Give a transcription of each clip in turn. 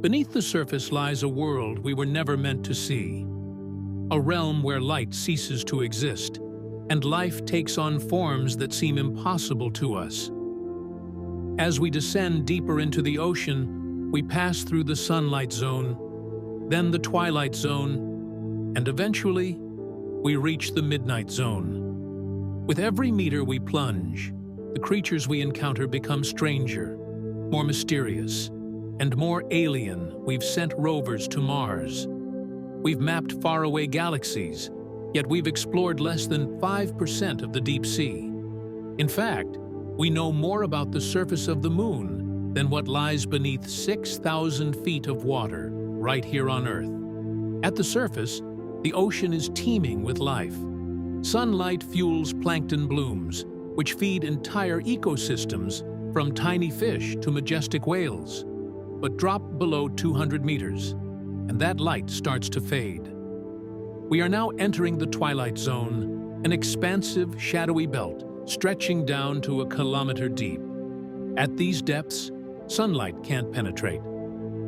Beneath the surface lies a world we were never meant to see. A realm where light ceases to exist, and life takes on forms that seem impossible to us. As we descend deeper into the ocean, we pass through the sunlight zone, then the twilight zone, and eventually, we reach the midnight zone. With every meter we plunge, the creatures we encounter become stranger, more mysterious, and more alien. We've sent rovers to Mars. We've mapped faraway galaxies, yet we've explored less than 5% of the deep sea. In fact, we know more about the surface of the moon than what lies beneath 6,000 feet of water right here on Earth. At the surface, the ocean is teeming with life. Sunlight fuels plankton blooms, which feed entire ecosystems from tiny fish to majestic whales. But drop below 200 meters, and that light starts to fade. We are now entering the Twilight Zone, an expansive, shadowy belt stretching down to a kilometer deep. At these depths, sunlight can't penetrate.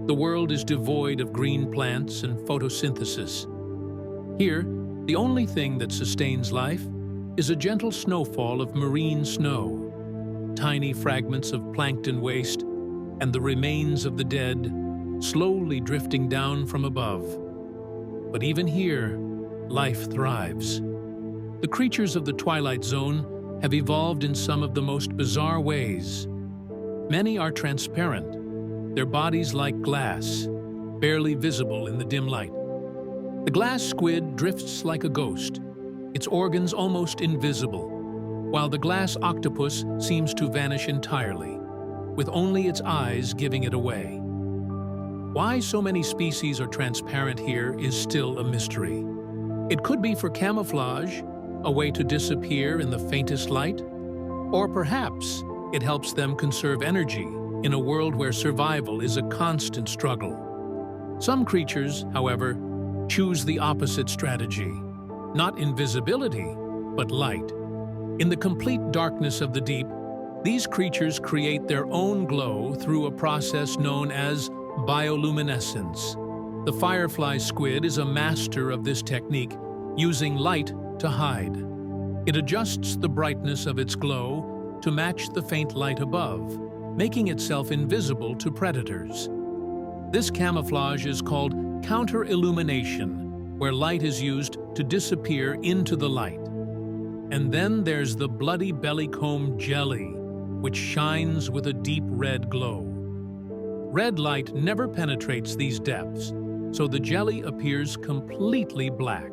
The world is devoid of green plants and photosynthesis. Here, the only thing that sustains life is a gentle snowfall of marine snow, tiny fragments of plankton waste, and the remains of the dead slowly drifting down from above. But even here, life thrives. The creatures of the Twilight Zone have evolved in some of the most bizarre ways. Many are transparent, their bodies like glass, barely visible in the dim light. The glass squid drifts like a ghost, its organs almost invisible, while the glass octopus seems to vanish entirely, with only its eyes giving it away. Why so many species are transparent here is still a mystery. It could be for camouflage, a way to disappear in the faintest light, or perhaps it helps them conserve energy in a world where survival is a constant struggle. Some creatures, however, choose the opposite strategy, not invisibility, but light. In the complete darkness of the deep, these creatures create their own glow through a process known as bioluminescence. The firefly squid is a master of this technique, using light to hide. It adjusts the brightness of its glow to match the faint light above, making itself invisible to predators. This camouflage is called counter-illumination, where light is used to disappear into the light. And then there's the bloody bellycomb jelly, which shines with a deep red glow. Red light never penetrates these depths, so the jelly appears completely black.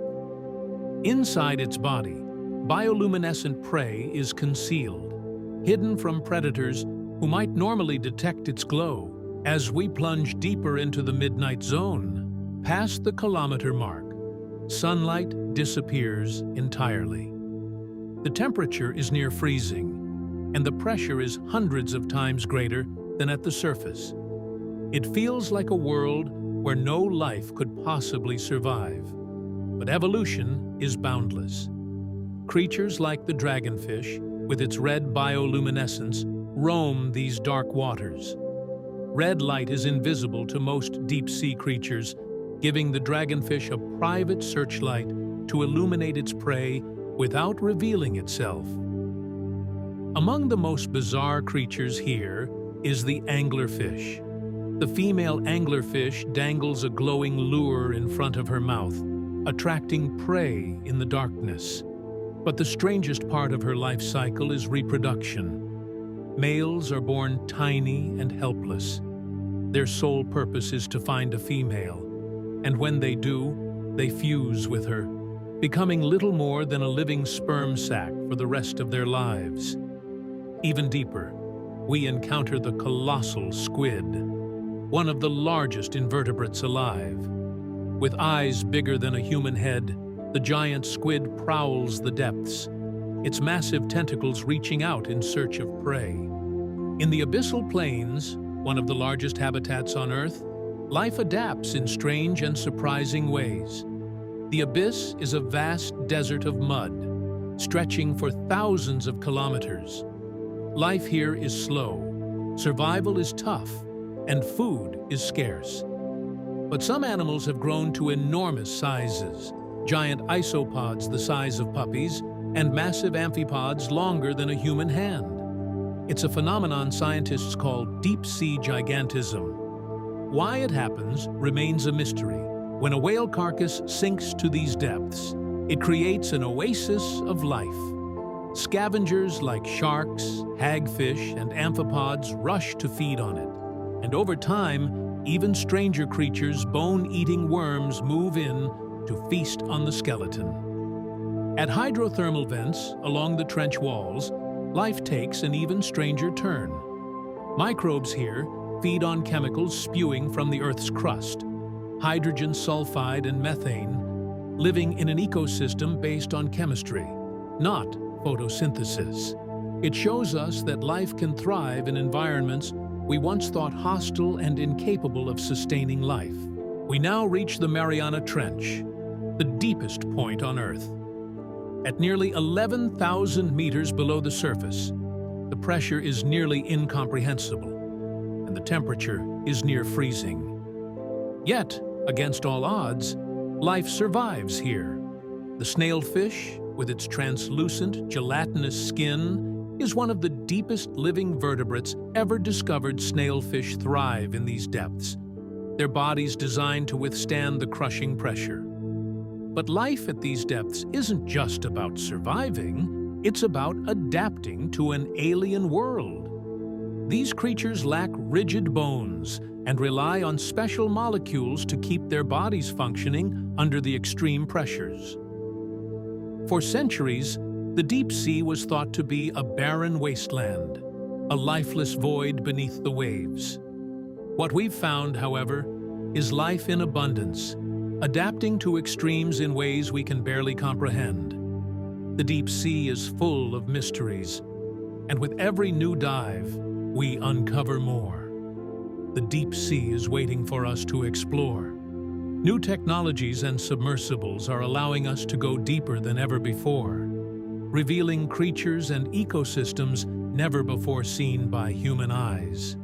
Inside its body, bioluminescent prey is concealed, hidden from predators who might normally detect its glow. As we plunge deeper into the midnight zone, past the kilometer mark, sunlight disappears entirely. The temperature is near freezing, and the pressure is hundreds of times greater than at the surface. It feels like a world where no life could possibly survive. But evolution is boundless. Creatures like the dragonfish, with its red bioluminescence, roam these dark waters. Red light is invisible to most deep-sea creatures, giving the dragonfish a private searchlight to illuminate its prey without revealing itself. Among the most bizarre creatures here is the anglerfish. The female anglerfish dangles a glowing lure in front of her mouth, attracting prey in the darkness. But the strangest part of her life cycle is reproduction. Males are born tiny and helpless. Their sole purpose is to find a female, and when they do, they fuse with her, becoming little more than a living sperm sac for the rest of their lives. Even deeper, we encounter the colossal squid, one of the largest invertebrates alive. With eyes bigger than a human head, the giant squid prowls the depths, its massive tentacles reaching out in search of prey. In the Abyssal Plains, one of the largest habitats on Earth, life adapts in strange and surprising ways. The abyss is a vast desert of mud, stretching for thousands of kilometers. Life here is slow, survival is tough, and food is scarce. But some animals have grown to enormous sizes, giant isopods the size of puppies, and massive amphipods longer than a human hand. It's a phenomenon scientists call deep-sea gigantism. Why it happens remains a mystery. When a whale carcass sinks to these depths, it creates an oasis of life. Scavengers like sharks, hagfish, and amphipods rush to feed on it. And over time, even stranger creatures, bone-eating worms, move in to feast on the skeleton. At hydrothermal vents along the trench walls, life takes an even stranger turn. Microbes here feed on chemicals spewing from the Earth's crust, hydrogen sulfide and methane, living in an ecosystem based on chemistry, not photosynthesis. It shows us that life can thrive in environments we once thought hostile and incapable of sustaining life. We now reach the Mariana Trench, the deepest point on Earth. At nearly 11,000 meters below the surface, the pressure is nearly incomprehensible, and the temperature is near freezing. Yet, against all odds, life survives here. The snailfish, with its translucent, gelatinous skin, is one of the deepest living vertebrates ever discovered. Snailfish thrive in these depths, their bodies designed to withstand the crushing pressure. But life at these depths isn't just about surviving, it's about adapting to an alien world. These creatures lack rigid bones and rely on special molecules to keep their bodies functioning under the extreme pressures. For centuries, the deep sea was thought to be a barren wasteland, a lifeless void beneath the waves. What we've found, however, is life in abundance, adapting to extremes in ways we can barely comprehend. The deep sea is full of mysteries, and with every new dive, we uncover more. The deep sea is waiting for us to explore. New technologies and submersibles are allowing us to go deeper than ever before, revealing creatures and ecosystems never before seen by human eyes.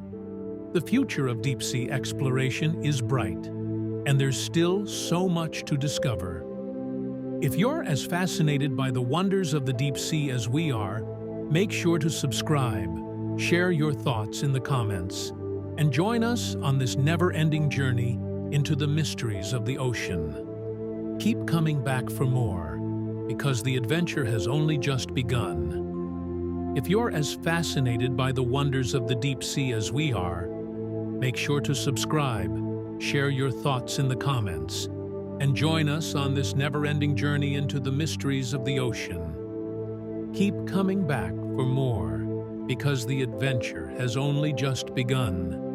The future of deep-sea exploration is bright, and there's still so much to discover. If you're as fascinated by the wonders of the deep sea as we are, make sure to subscribe, share your thoughts in the comments, and join us on this never-ending journey into the mysteries of the ocean. Keep coming back for more, because the adventure has only just begun. If you're as fascinated by the wonders of the deep sea as we are, make sure to subscribe, share your thoughts in the comments, and join us on this never-ending journey into the mysteries of the ocean. Keep coming back for more, because the adventure has only just begun.